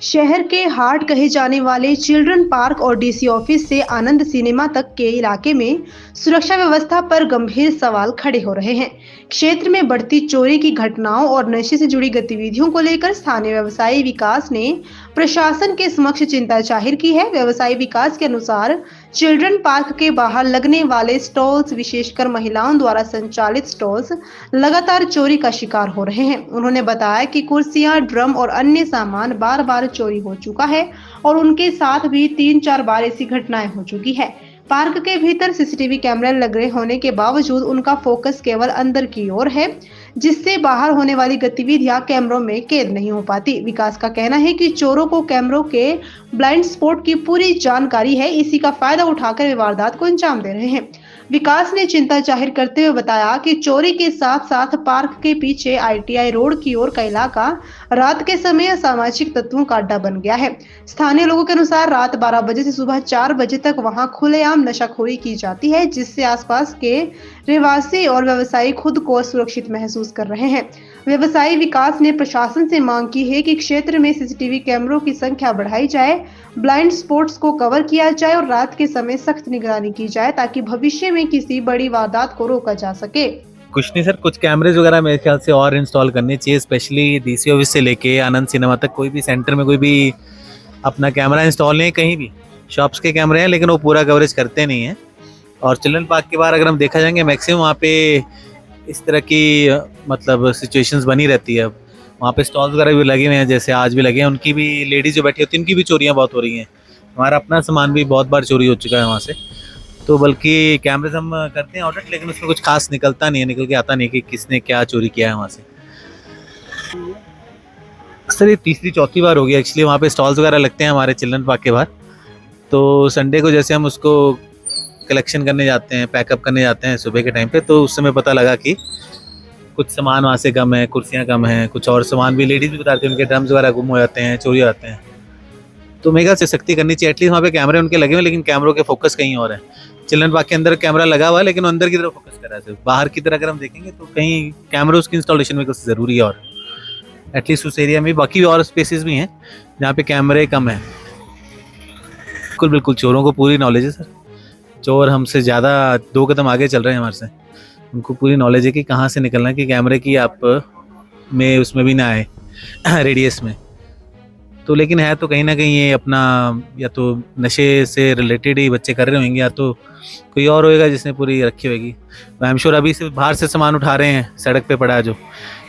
शहर के हार्ट कहे जाने वाले चिल्ड्रन पार्क और डीसी ऑफिस से आनंद सिनेमा तक के इलाके में सुरक्षा व्यवस्था पर गंभीर सवाल खड़े हो रहे हैं। क्षेत्र में बढ़ती चोरी की घटनाओं और नशे से जुड़ी गतिविधियों को लेकर स्थानीय व्यवसायी विकास ने प्रशासन के समक्ष चिंता जाहिर की है। व्यवसायी विकास के अनुसार चिल्ड्रन पार्क के बाहर लगने वाले स्टॉल्स, विशेषकर महिलाओं द्वारा संचालित स्टॉल्स, लगातार चोरी का शिकार हो रहे हैं। उन्होंने बताया कि कुर्सियां, ड्रम और अन्य सामान बार बार चोरी हो चुका है और उनके साथ भी 3-4 बार ऐसी घटनाएं हो चुकी है। पार्क के भीतर सीसीटीवी कैमरे लगे होने के बावजूद उनका फोकस केवल अंदर की ओर है, जिससे बाहर होने वाली गतिविधियां कैमरों में कैद नहीं हो पाती। विकास का कहना है कि चोरों को कैमरों के ब्लाइंड स्पॉट की पूरी जानकारी है, इसी का फायदा उठाकर वे वारदात को अंजाम दे रहे हैं। विकास ने चिंता जाहिर करते हुए बताया कि चोरी के साथ साथ पार्क के पीछे आईटीआई रोड की ओर का इलाका रात के समय असामाजिक तत्वों का अड्डा बन गया है। स्थानीय लोगों के अनुसार रात 12 बजे से सुबह 4 बजे तक वहां खुलेआम नशाखोरी की जाती है, जिससे आसपास के रहवासी और व्यवसायी खुद को असुरक्षित महसूस कर रहे हैं। व्यवसायी विकास ने प्रशासन से मांग की है कि क्षेत्र में सीसीटीवी कैमरों की संख्या बढ़ाई जाए, ब्लाइंड स्पॉट्स को कवर किया जाए और रात के समय सख्त निगरानी की जाए ताकि भविष्य में किसी बड़ी वारदात को रोका जा सके। कुछ नहीं सर, कुछ कैमरेज वगैरह मेरे ख्याल से और इंस्टॉल करने चाहिए, स्पेशली डीसी ऑफिस से लेके आनंद सिनेमा तक कोई भी सेंटर में कोई भी अपना कैमरा इंस्टॉल नहीं है। कहीं भी शॉप्स के कैमरे हैं लेकिन वो पूरा कवरेज करते नहीं हैं। और चिल्ड्रन पार्क के बाहर अगर हम देखा जाएंगे मैक्सिमम वहाँ पे इस तरह की मतलब सिचुएशंस बनी रहती है। वहाँ पे स्टॉल्स वगैरह भी लगे हुए हैं, जैसे आज भी लगे हैं, उनकी भी लेडीज जो बैठी होती हैं उनकी भी चोरियाँ बहुत हो रही हैं। हमारा अपना सामान भी बहुत बार चोरी हो चुका है वहाँ से। तो बल्कि कैमरेज हम करते हैं ऑडिट, लेकिन उसमें कुछ खास निकलता नहीं है, निकल के आता नहीं कि किसने क्या चोरी किया है वहाँ से। सर ये तीसरी चौथी बार हो गया एक्चुअली। वहाँ पे स्टॉल्स वगैरह लगते हैं हमारे चिल्ड्रन पार्क के बाहर, तो संडे को जैसे हम उसको कलेक्शन करने जाते हैं, पैकअप करने जाते हैं सुबह के टाइम पे, तो उस समय पता लगा कि कुछ सामान वहाँ से कम है, कुर्सियाँ कम हैं, कुछ और सामान भी लेडीज़ भी बताती हैं, उनके ड्रम्स वगैरह गुम हो जाते हैं, चोरी हो जाते हैं। तो मेरे ख्याल से सख्ती करनी चाहिए। एटलीस्ट वहाँ पे कैमरे उनके लगे हुए, लेकिन कैमरों के फोकस कहीं और है। चिल्ड्रन पार्क के अंदर कैमरा लगा हुआ है लेकिन अंदर की तरफ फोकस कर रहा है सिर्फ। बाहर की तरह अगर हम देखेंगे तो कहीं कैमरों की इंस्टॉलेशन में कुछ ज़रूरी है, और एटलीस्ट उस एरिया में। बाकी और स्पेसेस भी हैं जहाँ पे कैमरे कम हैं। बिल्कुल बिल्कुल, चोरों को पूरी नॉलेज है सर। चोर हमसे ज़्यादा 2 कदम आगे चल रहे हैं हमारे से। उनको पूरी नॉलेज है कि कहाँ से निकलना है, कि कैमरे की आप में उसमें भी ना आए रेडियस में। तो लेकिन है तो कहीं ना कहीं ये अपना या तो नशे से रिलेटेड ही बच्चे कर रहे होंगे, या तो कोई और होएगा जिसने पूरी रखी होगी। आई एम श्योर अभी से बाहर से सामान उठा रहे हैं, सड़क पे पड़ा है जो।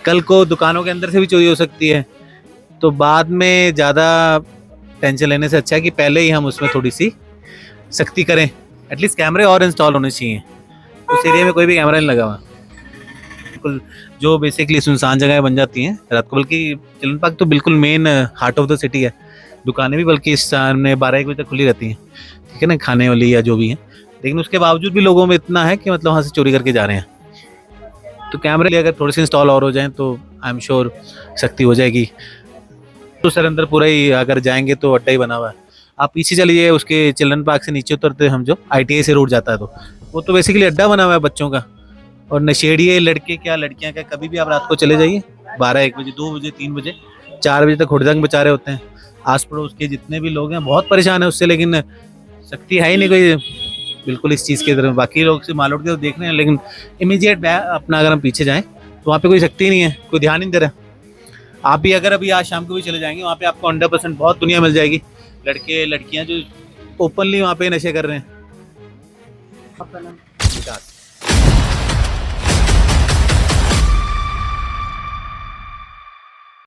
कल को दुकानों के अंदर से भी चोरी हो सकती है, तो बाद में ज़्यादा टेंशन लेने से अच्छा है कि पहले ही हम उसमें थोड़ी सी सख्ती करें। एटलीस्ट कैमरे और इंस्टॉल होने चाहिए। उस एरिया में कोई भी कैमरा नहीं लगा हुआ, बिल्कुल जो बेसिकली सुनसान जगह बन जाती हैं रात को। बल्कि चिल्ड्रन पार्क तो बिल्कुल main heart of the city है। दुकानें भी बल्कि इस सामने 12-1 बजे तक खुली रहती हैं, ठीक है ना, खाने वाली या जो भी हैं। लेकिन उसके बावजूद भी लोगों में इतना है कि मतलब वहाँ से चोरी करके जा रहे हैं। तो कैमरे अगर थोड़े से इंस्टॉल और हो जाएं तो आई एम श्योर सख्ती हो जाएगी। तो सर अंदर पूरा ही अगर जाएंगे तो अड्डा ही बना हुआ है। आप पीछे चलिए, उसके चिल्ड्रन पार्क से नीचे उतरते हम जो आईटीआई से रोड जाता है, तो वो तो बेसिकली अड्डा बना हुआ है बच्चों का। और नशेड़िए लड़के क्या लड़कियां क्या, कभी भी आप रात को चले जाइए 12-1 बजे, 2 बजे, 3 बजे, 4 बजे तक हुड़दंग मचा रहे होते हैं। आस पड़ोस के जितने भी लोग हैं बहुत परेशान है उससे, लेकिन सख्ती है ही नहीं कोई बिल्कुल इस चीज़ की तरफ। बाकी लोग से मालूट के तो देख रहे हैं, लेकिन इमीडिएट अपना अगर हम पीछे जाएँ तो वहाँ पे कोई सख्ती नहीं है, कोई ध्यान नहीं दे रहा। आप भी अगर अभी आज शाम को भी चले जाएंगे वहाँ पे आपको 100% बहुत दुनिया मिल जाएगी। लड़के लड़कियाँ जो ओपनली वहाँ पे नशे कर रहे हैं।